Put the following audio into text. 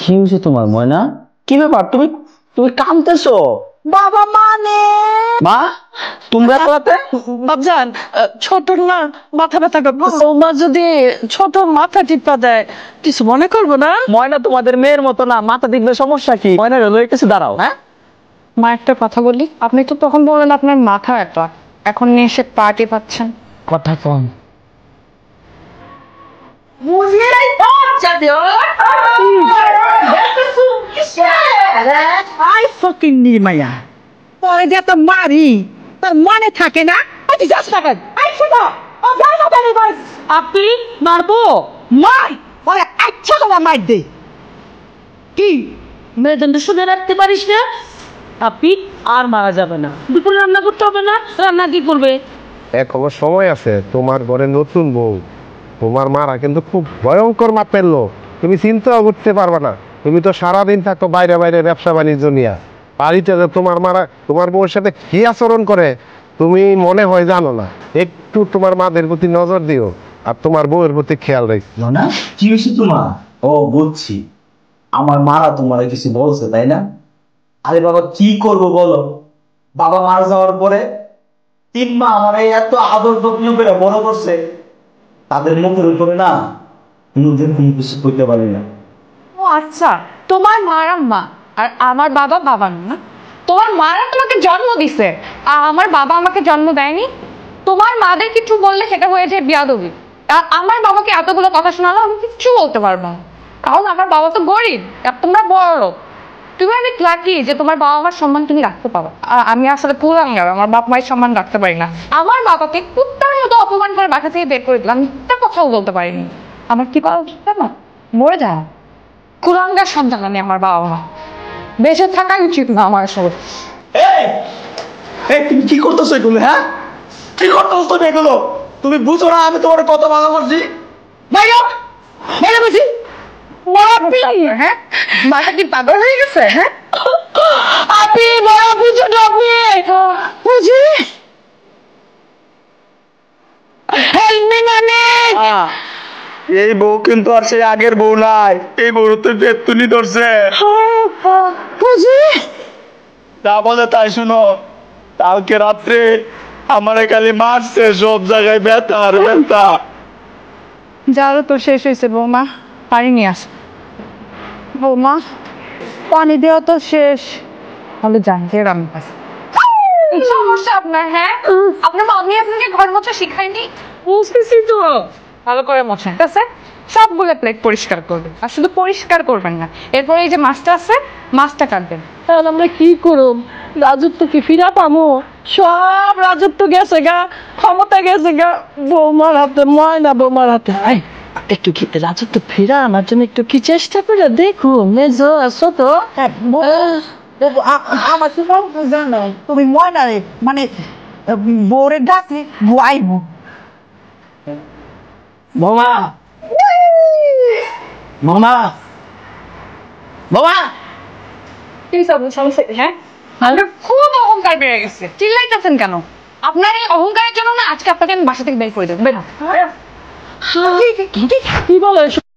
কি হয়েছে তোমার ময়না? কি ব্যাপার, তুমি তুমি কাঁদতেছো? বাবা মানে মা, তোমরা রাতে বাবজান ছোট না মাথা ব্যথা করবো বৌমা যদি ছোট মাথা টিপা দেয় কিছু মনে করবো না। ময়না তোমাদের মেয়ের মতো না, মাথা দিলে সমস্যা কি? ময়না লয়ে কিছু দাঁড়াও। হ্যাঁ, মা একটা কথা বলি, আপনি তো তখন বললেন আপনার মাথা ব্যথা, এখন নিয়ে এসে পার্টি পাচ্ছেন। কথা কম। আই ফকিং নির্মায়া পরে যে তো মারি তার মনে থাকে না। আপনি মারবো মাই পরে আচ্ছা তোমার মার দে কি মেয়েদের শুনে রাখতে পারিস না। আপনি আর মারা যাবে না, দুপুরে রান্না করতে হবে না। রান্না কি করবে? এখনো সময় আছে, তোমার ঘরে নতুন বউ, তোমার মারা কিন্তু খুব ভয়ঙ্কর মাপের লোক, তুমি চিন্তাও করতে পারবে না। তুমি তো সারাদিন থাকো বাইরে বাইরে ব্যবসা বাণিজ্য নিয়ে, বাড়িতে যে তোমার মারা তোমার বউয়ের সাথে কি আচরণ করে তুমি মনে হয় জানো না। একটু তোমার মাদের প্রতি নজর দিও আর তোমার বউয়ের প্রতি খেয়াল রাখো। না, কি হয়েছে তোমার? ও বুঝছি, আমার মারা তোমার কিছু বলছে তাই না? আরে বাবা, কি করব বলো? বাবা মারা যাওয়ার পরে 3 মা আমার এই এত আদর যত্ন করে বড় করছে, তাদের মুখের উপরে না কোনোদিন কোনো কিছু করতে পারি না। ও আচ্ছা, তোমার মারা মা আর আমার বাবা বাবা না? তোমার মারা তোমাকে জন্ম দিছে আর আমার বাবা আমাকে জন্ম দেয়নি। তোমার মাদের কিছু বললে সেটা হয়ে যায় বিয়াদবি, আর আমার বাবাকে এতগুলো কথা শোনালো আমি কিচ্ছু বলতে পারবো না, কারণ আমার বাবা তো গরিব আর তোমরা বড় লোক। তুমি অনেক লাকি যে তোমার বাবা মার সম্মান তুমি রাখতে পারো, আর আমি আসলে কুলাঙ্গার, আমার বাপ মায়ের সম্মান রাখতে পারি না। আমার বাবাকে কুত্তার মতো অপমান করে বাসা থেকে বের করে দিলাম, একটা কথাও বলতে পারিনি। আমার কি করা উচিত না? মরে যায় কুলাঙ্গার সন্তান আমি, আমার বাবা মা বেঁচে থাকাই উচিত না আমার সঙ্গে। এই এই তুমি কি করতেছো এগুলো? হ্যাঁ, কি করতেছো তুমি এগুলো? তুমি বুঝো না আমি তোমার কত ভালো করছি? ভাইয়া ভাইয়া বেশি হ্যাঁ, মাথা কি পাগল হয়ে গেছে? হ্যাঁ, আপনি বড় বুঝো না আপনি বুঝি হেল্প মি মানে এই বউ কিন্তু আর সেই আগের বউ নাই, এই বউ তো বেতুনি ধরছে। বুঝি তা বলে তাই শুনো, কালকে রাত্রে আমারে খালি মারছে, সব জায়গায় ব্যথা আর ব্যথা। যারও তো শেষ হয়েছে বৌমা, পানি নিয়ে আস। বৌমা পানি দেওয়া তো শেষ, তাহলে জান আমি কি সমস্যা আপনার? হ্যাঁ, আপনার মামি আপনাকে ঘর মোছা শিখায়নি? বুঝতেছি তো ভালো করে মোছেন, ঠিক আছে? সবগুলো প্লেট পরিষ্কার করবেন, আর শুধু পরিষ্কার করবেন না, এরপরে এই যে মাছটা আছে মাছটা কাটবেন। তাহলে আমরা কি করব? রাজত্ব কি ফিরা পাবো? সব রাজত্ব গেছে গা, ক্ষমতা গেছে গা বৌমার হাতে, ময়না বৌমার হাতে। একটু কি রাজত্ব ফিরা আমার জন্য একটু কি চেষ্টা করে দেখো মেজো আসো তো। আমার তো জানো তুমি ময়না রে মানে বোরে ডাকে বুয়াইবো মামা, মামা, মামা, কি সমস্যা? হ্যাঁ, আপনার খুব অহংকার বেড়ে গেছে, চিল্লাইতেছেন কেন? আপনার এই অহংকারের জন্য না আজকে আপনাকে আমি বাসা থেকে বের করে দেবো। বের হন। কি বলে